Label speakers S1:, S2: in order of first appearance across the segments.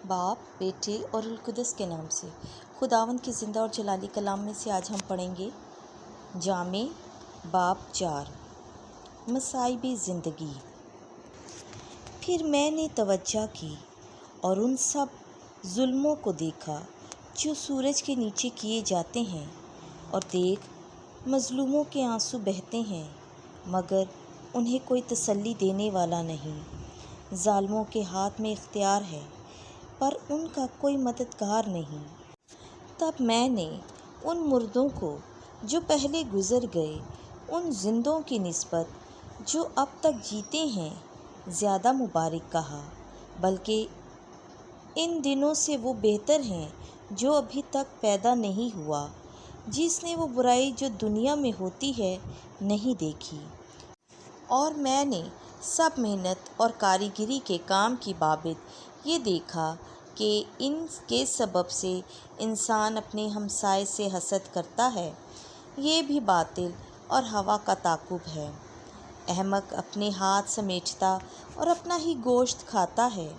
S1: बाप, बेटे और रुल कुदस के नाम से। खुदावंद की ज़िंदा और जलाली कलाम में से आज हम पढ़ेंगे जामे बाब 4 मसाइब ज़िंदगी। फिर मैंने तवज्जो की और उन सब जुल्मों को देखा जो सूरज के नीचे किए जाते हैं, और देख मज़लूमों के आंसू बहते हैं मगर उन्हें कोई तसल्ली देने वाला नहीं। ज़ालिमों के हाथ में इख्तियार है पर उनका कोई मददगार नहीं। तब मैंने उन मुर्दों को जो पहले गुज़र गए, उन जिंदों की निस्बत जो अब तक जीते हैं, ज़्यादा मुबारक कहा, बल्कि इन दिनों से वो बेहतर हैं जो अभी तक पैदा नहीं हुआ, जिसने वो बुराई जो दुनिया में होती है नहीं देखी। और मैंने सब मेहनत और कारीगरी के काम की बाबत ये देखा कि इनके सबब से इंसान अपने हमसाए से हसद करता है। ये भी बातिल और हवा का ताकुब है। अहमक अपने हाथ समेटता और अपना ही गोश्त खाता है।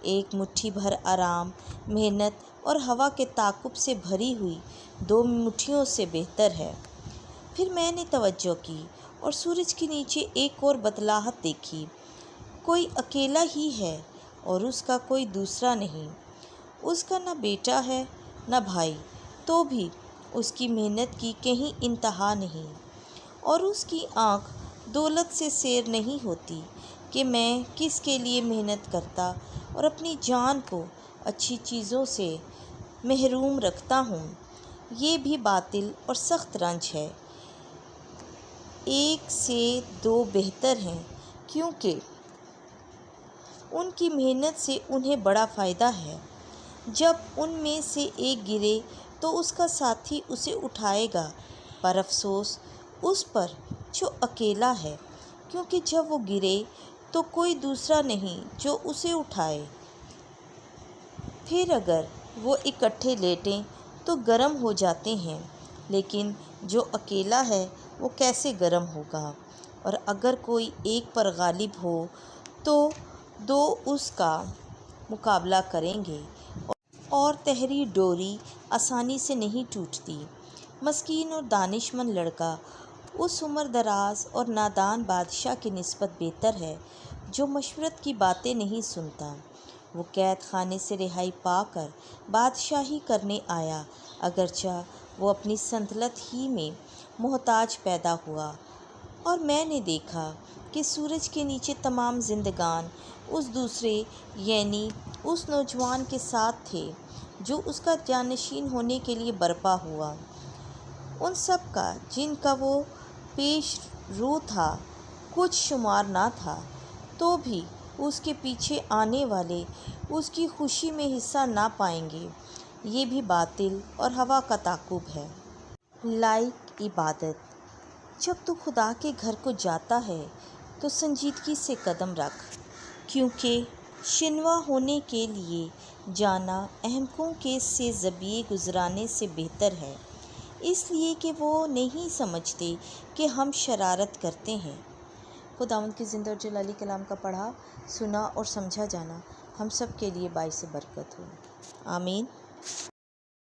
S1: एक मुट्ठी भर आराम, मेहनत और हवा के ताकुब से भरी हुई 2 मुट्ठियों से बेहतर है। फिर मैंने तवज्जो की और सूरज के नीचे एक और बतलाहट देखी। कोई अकेला ही है और उसका कोई दूसरा नहीं। उसका न बेटा है न भाई, तो भी उसकी मेहनत की कहीं इंतहा नहीं, और उसकी आँख दौलत से सैर नहीं होती कि मैं किसके लिए मेहनत करता और अपनी जान को अच्छी चीज़ों से महरूम रखता हूँ। ये भी बातिल और सख्त रंज है। 1 से 2 बेहतर हैं, क्योंकि उनकी मेहनत से उन्हें बड़ा फ़ायदा है। जब उनमें से एक गिरे तो उसका साथी उसे उठाएगा, पर अफसोस उस पर जो अकेला है, क्योंकि जब वो गिरे तो कोई दूसरा नहीं जो उसे उठाए। फिर अगर वो इकट्ठे लेटें तो गर्म हो जाते हैं, लेकिन जो अकेला है वो कैसे गर्म होगा। और अगर कोई एक पर गालिब हो तो 2 उसका मुकाबला करेंगे, और तहरी डोरी आसानी से नहीं टूटती। मस्कीन और दानिशमंद लड़का उस उम्र दराज और नादान बादशाह की निस्बत बेहतर है जो मशवरत की बातें नहीं सुनता। वो कैद खाने से रिहाई पाकर बादशाही करने आया, अगरचा वो अपनी संतलत ही में मोहताज पैदा हुआ। और मैंने देखा कि सूरज के नीचे तमाम जिंदगान उस दूसरे यानी उस नौजवान के साथ थे जो उसका जानशीन होने के लिए बर्पा हुआ। उन सब का जिनका वो पेश रू था कुछ शुमार ना था, तो भी उसके पीछे आने वाले उसकी खुशी में हिस्सा ना पाएंगे। ये भी बातिल और हवा का ताकुब है। लाइक इबादत। जब तू खुदा के घर को जाता है तो संजीदगी से कदम रख, क्योंकि शिनवा होने के लिए जाना अहमकों के से ज़बिए गुजराने से बेहतर है, इसलिए कि वो नहीं समझते कि हम शरारत करते हैं। खुदावंद की ज़िंदा और जलाली कलाम का पढ़ा, सुना और समझा जाना हम सब के लिए बाइस बरकत हो। आमीन।